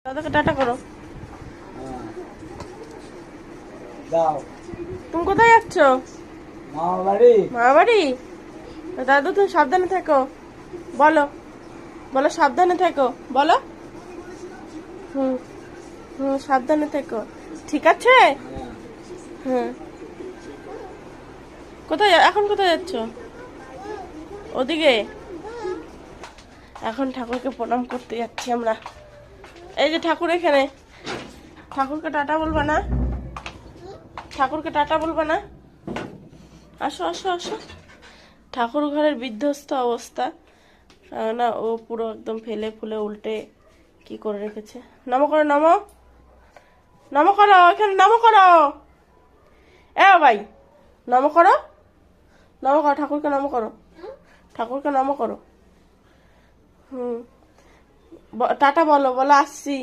দাদাকে টাটা করো। দাও। তুমি কোথায় যাচ্ছ? মামা বাড়ি। মা বাড়ি? দাদু তুমি সাবধানে থেকো। বলো বলো সাবধানে থেকো বলো। হুম হুম, সাবধানে থেকো, ঠিক আছে? হুম। এখন কোথায় যাচ্ছ? ওদিকে। এখন ঠাকুরকে প্রণাম করতে যাচ্ছি আমরা। এই যে ঠাকুর এখানে। ঠাকুরকে টাটা বলবা না? ঠাকুরকে টাটা বলবা না? আসো আসো আসো। ঠাকুর ঘরের বিধ্বস্ত অবস্থা, না ও পুরো একদম ফেলে ফুলে উল্টে কি করে রেখেছে। নমো করো, নমো নমো করো, এখানে নমো করো। এ ভাই, নমো করো, নমো করো, ঠাকুরকে নমো করো, ঠাকুরকে নমো করো। হুম, টাটা বলো, বলো আসছি।